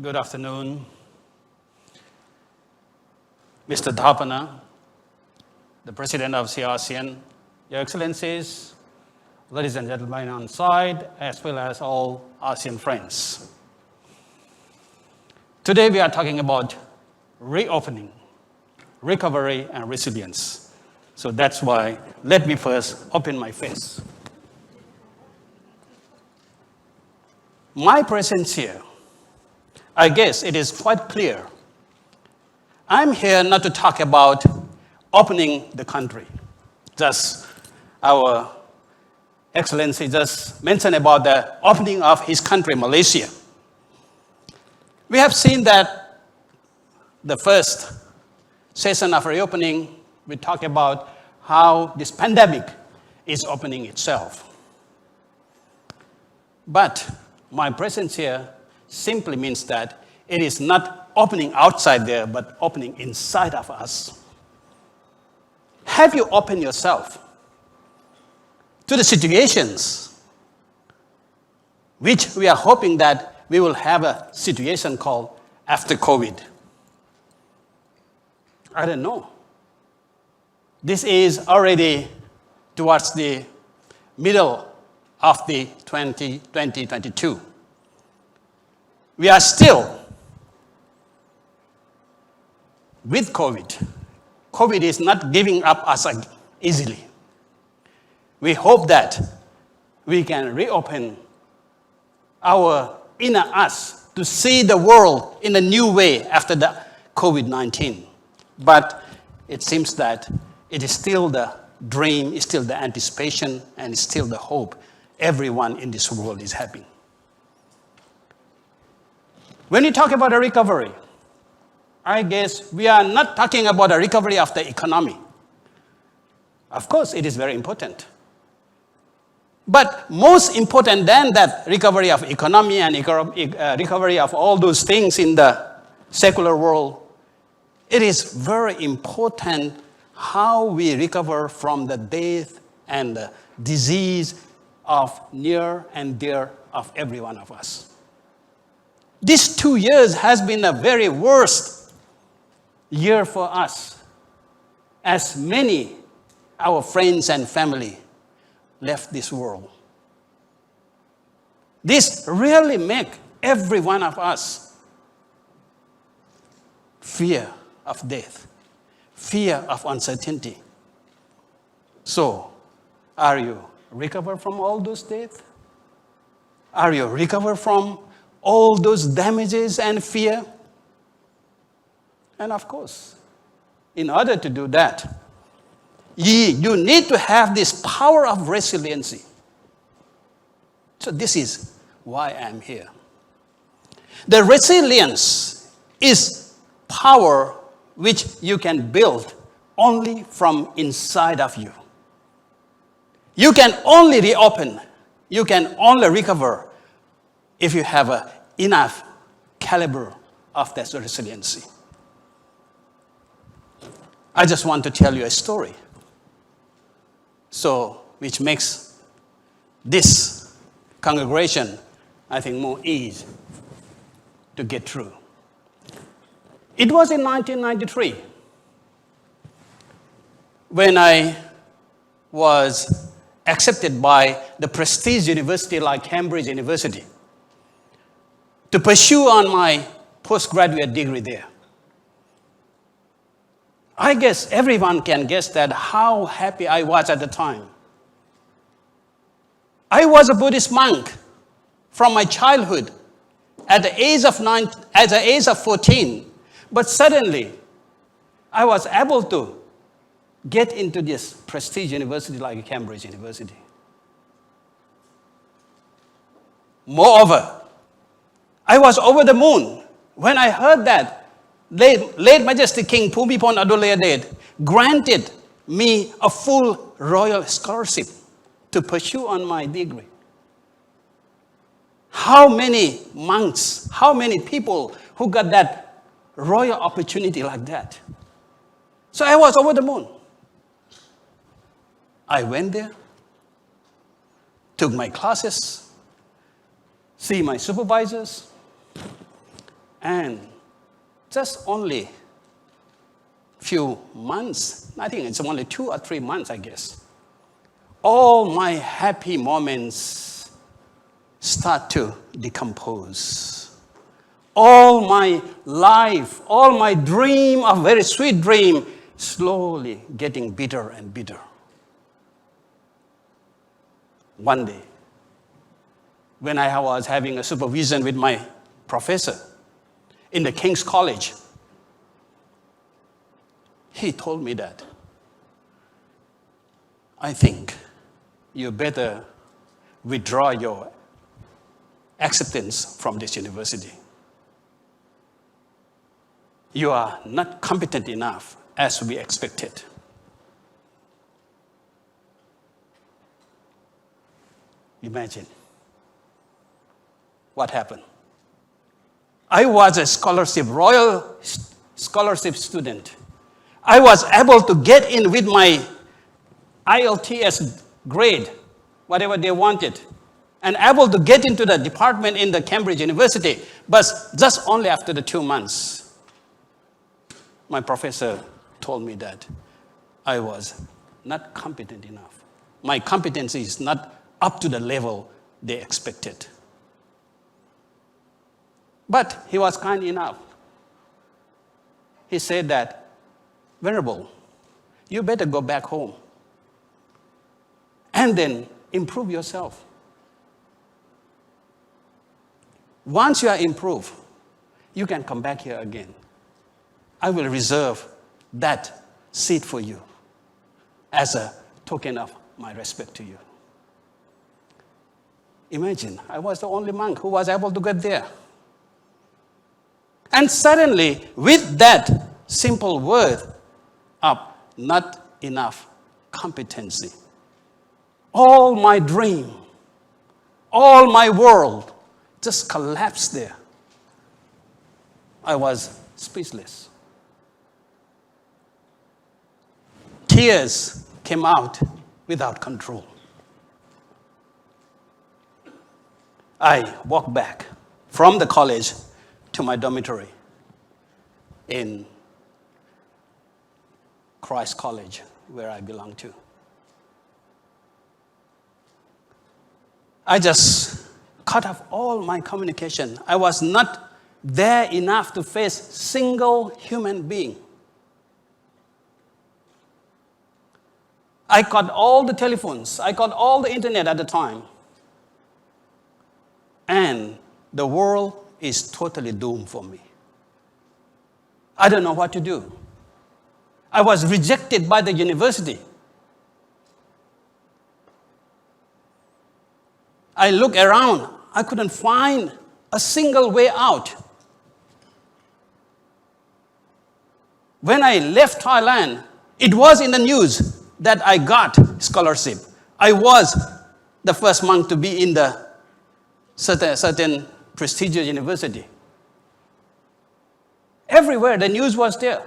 Good afternoon, Mr. Dhapana, the President of CAF, Your Excellencies, ladies and gentlemen on site, as well as all ASEAN friends. Today we are talking about reopening, recovery, and resilience. So that's why let me first open my face. My presence here, I guess it is quite clear. I'm here not to talk about opening the country. Just our Excellency just mentioned about the opening of his country, Malaysia. We have seen that the first session of reopening, we talk about how this pandemic is opening itself. But my presence here simply means that it is not opening outside there, but opening inside of us. Have you opened yourself to the situations which we are hoping that we will have a situation called after COVID? I don't know. This is already towards the middle of the 2022. We are still with COVID. COVID is not giving up us easily. We hope that we can reopen our inner us to see the world in a new way after the COVID-19. But it seems that it is still the dream, it's still the anticipation, and it's still the hope everyone in this world is having. When we talk about a recovery, I guess we are not talking about a recovery of the economy. Of course, it is very important. But most important than that recovery of economy and recovery of all those things in the secular world, it is very important how we recover from the death and the disease of near and dear of every one of us. These 2 years has been a very worst year for us, as many our friends and family left this world. This really makes every one of us fear of death, fear of uncertainty. So, are you recovered from all those deaths? Are you recovered from all those damages and fear? And of course, in order to do that, you need to have this power of resiliency. So this is why I'm here. The resilience is power which you can build only from inside of you. You can only reopen, you can only recover if you have enough caliber of that resiliency. I just want to tell you a story, which makes this congregation, I think, more easy to get through. It was in 1993 when I was accepted by the prestige university like Cambridge University to pursue on my postgraduate degree there. I guess everyone can guess that how happy I was at the time. I was a Buddhist monk from my childhood at the age of 14, but suddenly I was able to get into this prestige university like Cambridge University. Moreover, I was over the moon when I heard that late Majesty King Bhumibol Adulyadej granted me a full royal scholarship to pursue on my degree. How many monks, how many people who got that royal opportunity like that? So I was over the moon. I went there, took my classes, see my supervisors, And just only few months, I think it's only 2 or 3 months, I guess, all my happy moments start to decompose. All my life, all my dream, a very sweet dream, slowly getting bitter and bitter. One day, when I was having a supervision with my professor in the King's College, he told me that, I think you better withdraw your acceptance from this university. You are not competent enough as we expected. Imagine what happened. I was a scholarship, royal scholarship student. I was able to get in with my IELTS grade, whatever they wanted, and able to get into the department in the Cambridge University, but just only after the 2 months. My professor told me that I was not competent enough. My competency is not up to the level they expected. But he was kind enough. He said that, Venerable, you better go back home and then improve yourself. Once you are improved, you can come back here again. I will reserve that seat for you as a token of my respect to you. Imagine, I was the only monk who was able to get there. And suddenly, with that simple word of not enough competency, all my dream, all my world just collapsed there. I was speechless. Tears came out without control. I walked back from the college to my dormitory in Christ College, where I belong to. I just cut off all my communication. I was not there enough to face single human being. I cut all the telephones. I cut all the internet at the time. And the world is totally doomed for me. I don't know what to do. I was rejected by the university. I looked around. I couldn't find a single way out. When I left Thailand, it was in the news that I got scholarship. I was the first monk to be in the certain prestigious university. Everywhere the news was there.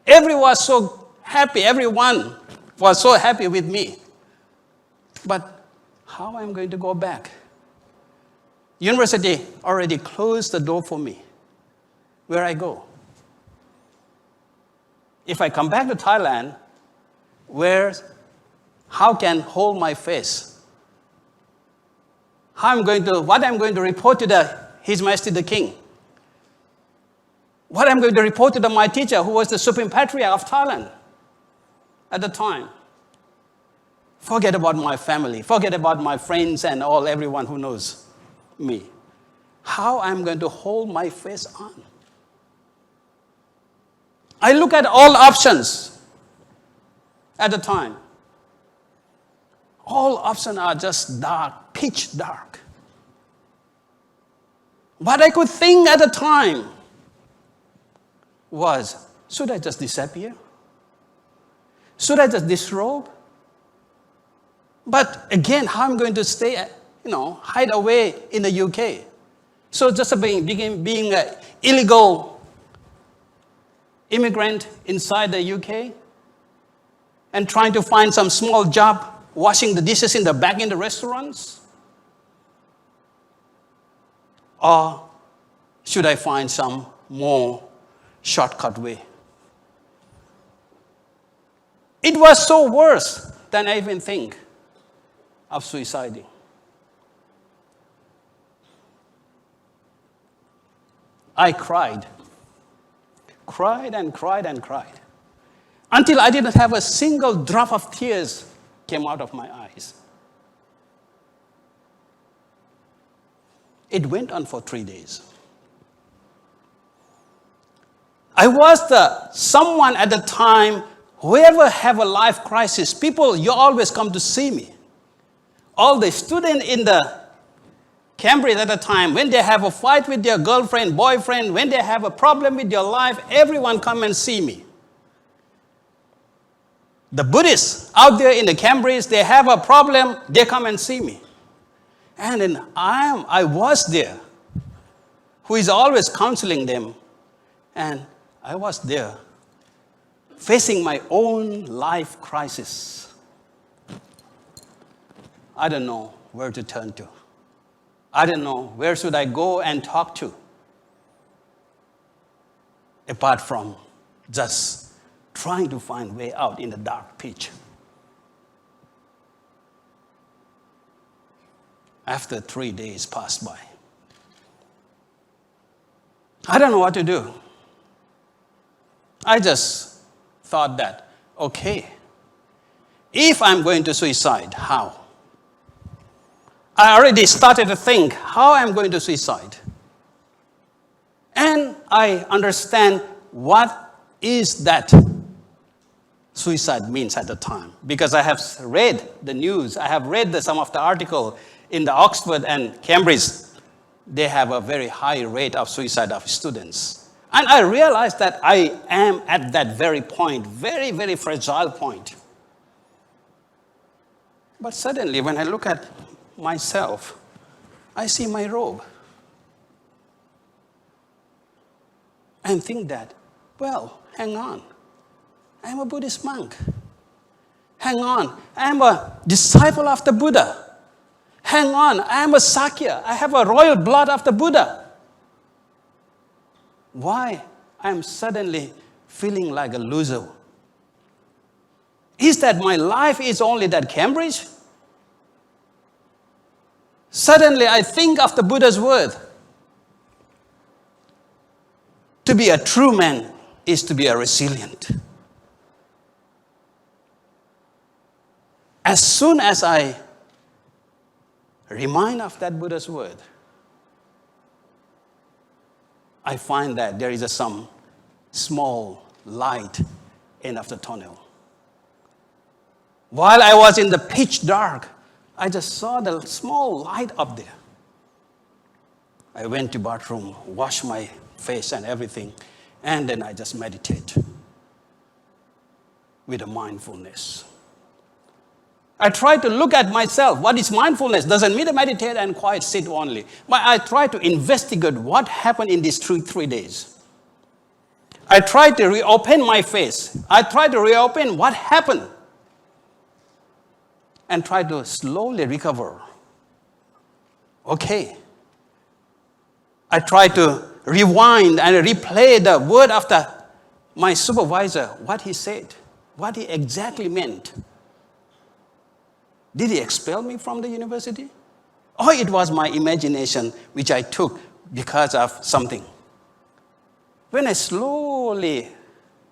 Everyone was so happy. Everyone was so happy with me. But how am I going to go back? University already closed the door for me. Where I go? If I come back to Thailand, how can I hold my face? What I'm going to report to His Majesty the King? What I'm going to report to my teacher, who was the Supreme Patriarch of Thailand at the time? Forget about my family. Forget about my friends and everyone who knows me. How I'm going to hold my face on? I look at all options at the time. All options are just dark, pitch dark. What I could think at the time was, should I just disappear? Should I just disrobe? But again, how am I going to stay, hide away in the UK? So just being an illegal immigrant inside the UK and trying to find some small job washing the dishes back in the restaurants? Or should I find some more shortcut way? It was so worse than I even think of suiciding. I cried and cried and cried until I didn't have a single drop of tears came out of my eyes. It went on for 3 days. I was someone at the time, whoever have a life crisis, people, you always come to see me. All the students in the Cambridge at the time, when they have a fight with their girlfriend, boyfriend, when they have a problem with their life, everyone come and see me. The Buddhists out there in the Cambridge, they have a problem, they come and see me. And then I was there, who is always counseling them. And I was there, facing my own life crisis. I don't know where to turn to. I don't know where should I go and talk to, apart from just trying to find way out in the dark pitch. After 3 days passed by, I don't know what to do. I just thought that, okay, if I'm going to suicide, how? I already started to think how I'm going to suicide. And I understand what is that suicide means at the time. Because I have read the news, I have read some of the article in the Oxford and Cambridge. They have a very high rate of suicide of students. And I realized that I am at that very point, very, very fragile point. But suddenly when I look at myself, I see my robe and think that, well, hang on. I'm a Buddhist monk. Hang on. I'm a disciple of the Buddha. Hang on. I'm a Sakya. I have a royal blood of the Buddha. Why I'm suddenly feeling like a loser? Is that my life is only that Cambridge? Suddenly I think of the Buddha's word. To be a true man is to be a resilient. As soon as I remind of that Buddha's word, I find that there is some small light end of the tunnel. While I was in the pitch dark, I just saw the small light up there. I went to bathroom, washed my face and everything, and then I just meditate with a mindfulness. I try to look at myself. What is mindfulness? Doesn't mean to meditate and quiet sit only. But I try to investigate what happened in these 3 days. I try to reopen my face. I try to reopen what happened and try to slowly recover. Okay. I try to rewind and replay the word after my supervisor, what he said, what he exactly meant. Did he expel me from the university? Or it was my imagination which I took because of something? When I slowly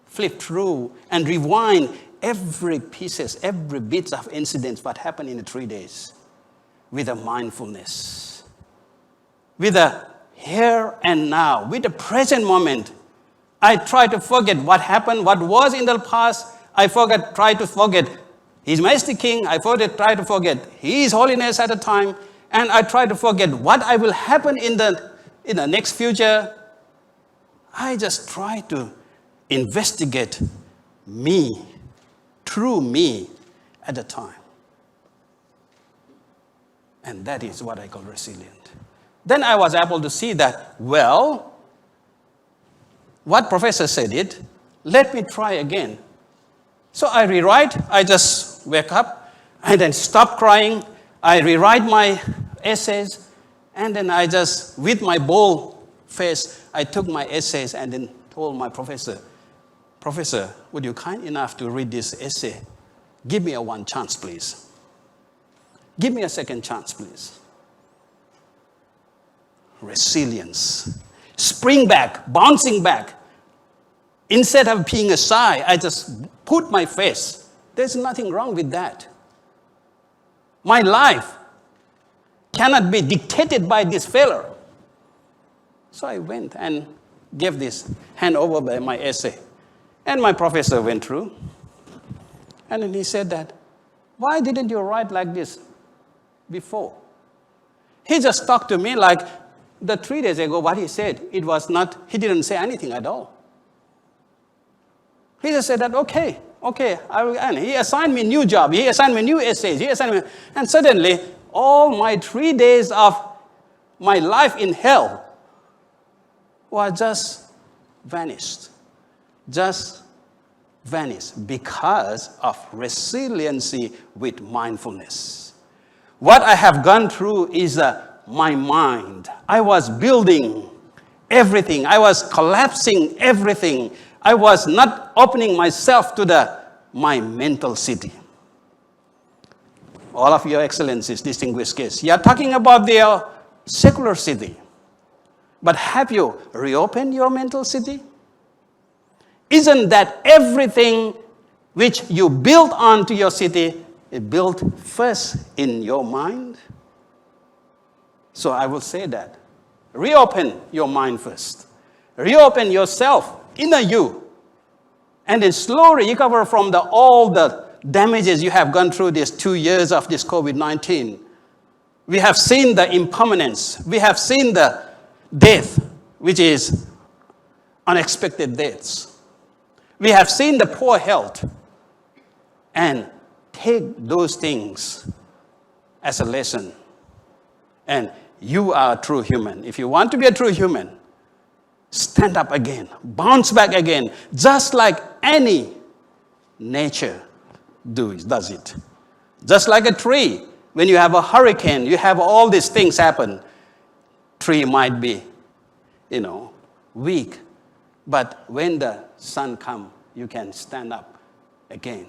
flip through and rewind every pieces, every bit of incidents what happened in the 3 days with a mindfulness, with a here and now, with the present moment, I try to forget what happened, what was in the past. I try to forget His Majesty King. I try to forget His Holiness at the time, and I try to forget what I will happen in the next future. I just try to investigate me, through me at the time. And that is what I call resilient. Then I was able to see that, well, what professor said it, let me try again. So I rewrite, I just wake up and then stop crying. I rewrite my essays and then I just, with my bowl face, I took my essays and then told my professor, Professor, would you kind enough to read this essay? Give me a one chance, please. Give me a second chance, please. Resilience. Spring back, bouncing back. Instead of being shy, I just put my face. There's nothing wrong with that. My life cannot be dictated by this failure. So I went and gave this, hand over by my essay. And my professor went through. And then he said that, why didn't you write like this before? He just talked to me like the 3 days ago, what he said, it was not, he didn't say anything at all. He just said that, okay, I will, and he assigned me new job, he assigned me new essays, and suddenly, all my 3 days of my life in hell was just vanished. Just vanished because of resiliency with mindfulness. What I have gone through is my mind. I was building everything. I was collapsing everything. I was not opening myself to my mental city. All of your excellencies, distinguished guests, you are talking about their secular city. But have you reopened your mental city? Isn't that everything which you built onto your city is built first in your mind? So I will say that. Reopen your mind first. Reopen yourself, inner you. And then slowly recover from all the damages you have gone through these 2 years of this COVID-19. We have seen the impermanence. We have seen the death, which is unexpected deaths. We have seen the poor health, and take those things as a lesson. And you are a true human. If you want to be a true human, stand up again, bounce back again, just like any nature does it. Just like a tree, when you have a hurricane, you have all these things happen. Tree might be, weak, but when the sun comes, you can stand up again.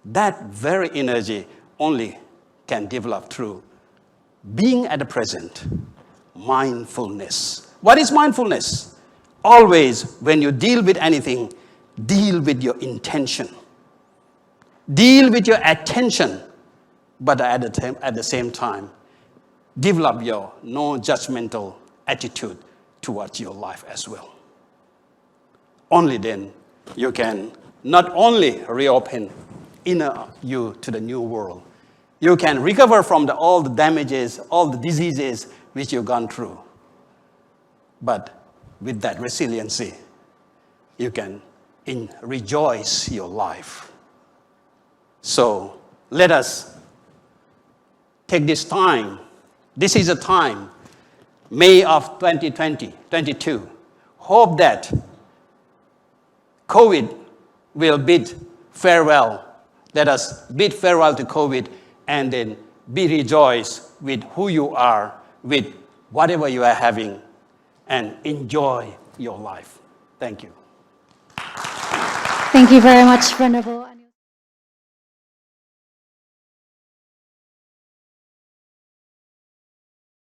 That very energy only can develop through being at the present, mindfulness. What is mindfulness? Always, when you deal with anything, deal with your intention. Deal with your attention, but at the same time, develop your non-judgmental attitude towards your life as well. Only then you can not only reopen inner you to the new world, you can recover from all the damages, all the diseases which you've gone through. But with that resiliency, you can rejoice your life. So let us take this time. This is a time, May of 2022. Hope that COVID will bid farewell. Let us bid farewell to COVID and then be rejoiced with who you are, with whatever you are having, and enjoy your life. Thank you. Thank you very much, Venerable.